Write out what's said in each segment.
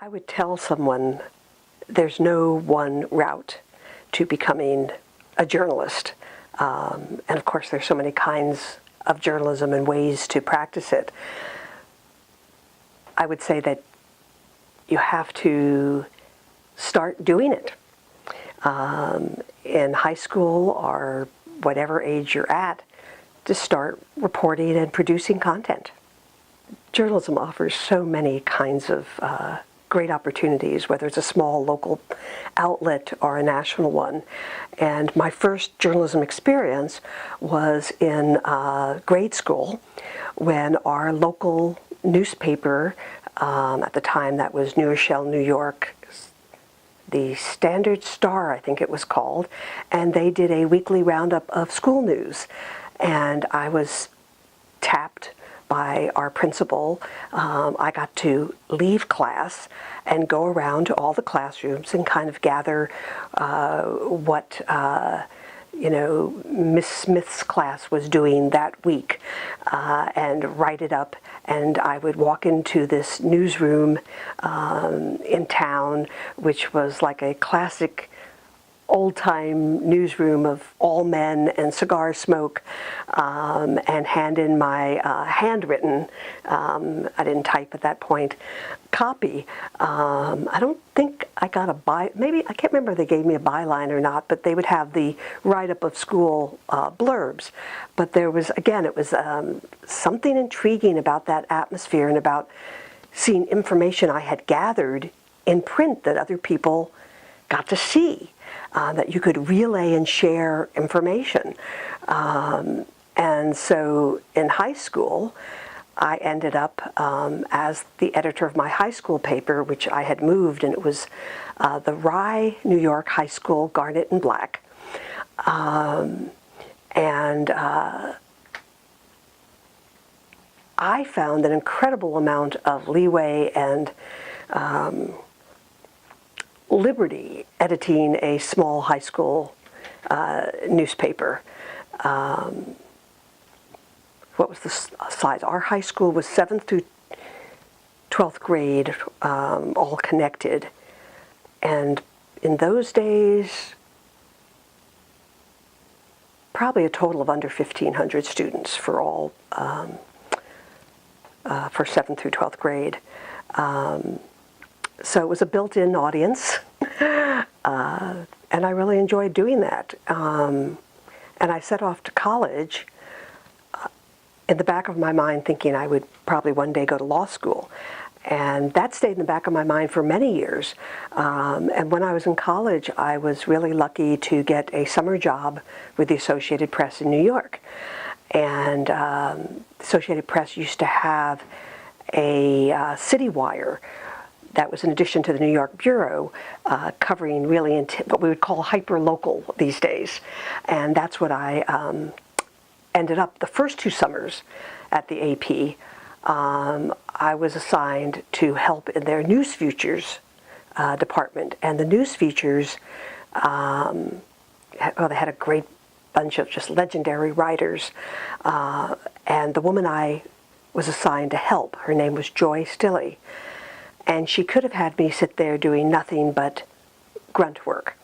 I would tell someone there's no one route to becoming a journalist. And of course, there's so many kinds of journalism and ways to practice it. I would say that you have to start doing it. In high school or whatever age you're at, to start reporting and producing content. Journalism offers so many kinds of great opportunities, whether it's a small local outlet or a national one. And my first journalism experience was in grade school when our local newspaper, at the time that was New Rochelle, New York, the Standard Star, I think it was called, and they did a weekly roundup of school news. And I was tapped by our principal. I got to leave class and go around to all the classrooms and kind of gather what Miss Smith's class was doing that week, and write it up. And I would walk into this newsroom in town, which was like a classic old-time newsroom of all men and cigar smoke, and hand in my handwritten, I didn't type at that point, copy. I don't think I got maybe, I can't remember if they gave me a byline or not, but they would have the write-up of school blurbs. But there was, again, it was something intriguing about that atmosphere and about seeing information I had gathered in print that other people got to see. That you could relay and share information. And so in high school, I ended up as the editor of my high school paper, which I had moved, and it was the Rye, New York High School, Garnet and Black. I found an incredible amount of leeway and liberty editing a small high school newspaper. What was the size? Our high school was 7th through 12th grade, all connected. And in those days, probably a total of under 1,500 students for all, for 7th through 12th grade. So it was a built-in audience, and I really enjoyed doing that. And I set off to college in the back of my mind thinking I would probably one day go to law school. And that stayed in the back of my mind for many years. And when I was in college, I was really lucky to get a summer job with the Associated Press in New York. And Associated Press used to have a city wire that was in addition to the New York Bureau, covering really what we would call hyper-local these days. And that's what I ended up the first 2 summers at the AP. I was assigned to help in their news features department. And the news features, they had a great bunch of just legendary writers. And the woman I was assigned to help, her name was Joy Stilley. And she could have had me sit there doing nothing but grunt work.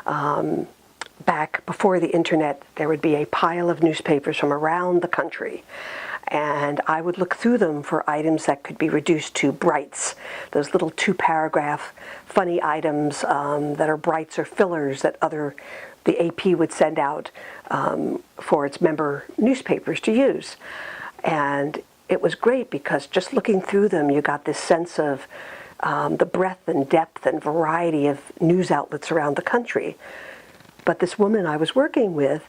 Back before the internet, there would be a pile of newspapers from around the country. And I would look through them for items that could be reduced to brights, those little 2-paragraph funny items that are brights or fillers that the AP would send out for its member newspapers to use. And it was great because just looking through them, you got this sense of the breadth and depth and variety of news outlets around the country. But this woman I was working with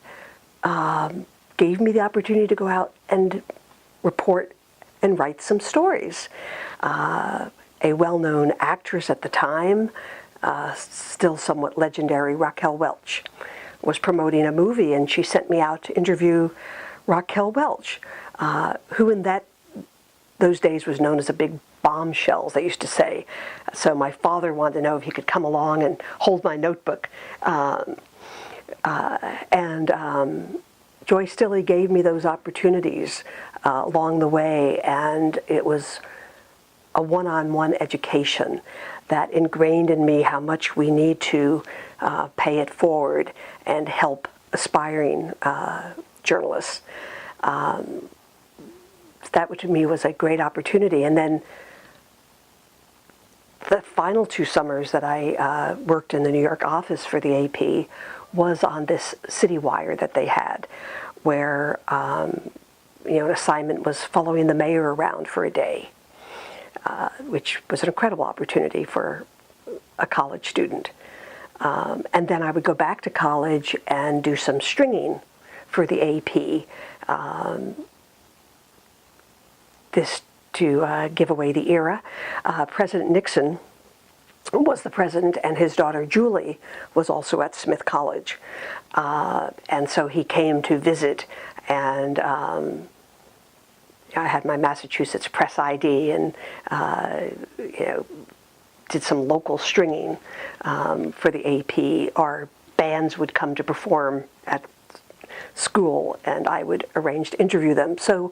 gave me the opportunity to go out and report and write some stories. A well-known actress at the time, still somewhat legendary, Raquel Welch, was promoting a movie, and she sent me out to interview Raquel Welch, who in those days was known as a big bombshell, they used to say. So my father wanted to know if he could come along and hold my notebook. Joy Stilley gave me those opportunities along the way, and it was a one-on-one education that ingrained in me how much we need to pay it forward and help aspiring journalists. That to me was a great opportunity. And then the final 2 summers that I worked in the New York office for the AP was on this city wire that they had, where an assignment was following the mayor around for a day, which was an incredible opportunity for a college student. And then I would go back to college and do some stringing for the AP, this to give away the era. President Nixon was the president, and his daughter Julie was also at Smith College. And so he came to visit, and I had my Massachusetts press ID and did some local stringing for the AP. Our bands would come to perform at school, and I would arrange to interview them. So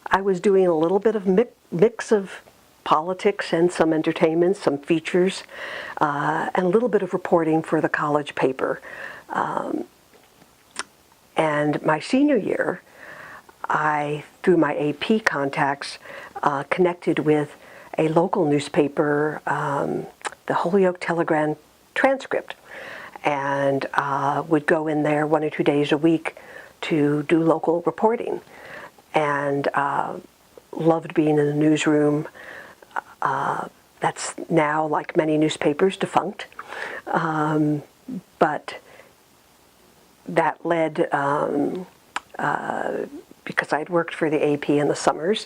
I was doing a little bit of mix of politics and some entertainment, some features, and a little bit of reporting for the college paper. And my senior year, I, through my AP contacts, connected with a local newspaper, the Holyoke Telegram Transcript, and would go in there 1 or 2 days a week to do local reporting. And loved being in the newsroom. That's now, like many newspapers, defunct. But that led, because I'd worked for the AP in the summers,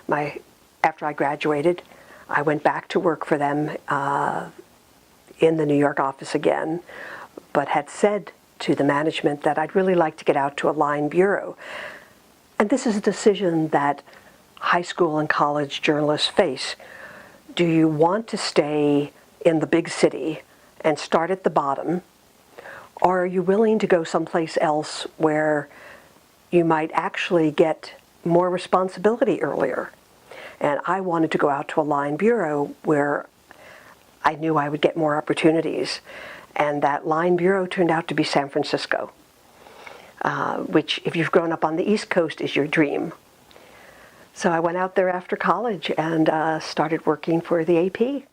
after I graduated, I went back to work for them in the New York office again, but had said to the management that I'd really like to get out to a line bureau. And this is a decision that high school and college journalists face. Do you want to stay in the big city and start at the bottom, or are you willing to go someplace else where you might actually get more responsibility earlier? And I wanted to go out to a line bureau where I knew I would get more opportunities. And that line bureau turned out to be San Francisco, which, if you've grown up on the East Coast, is your dream. So I went out there after college and started working for the AP.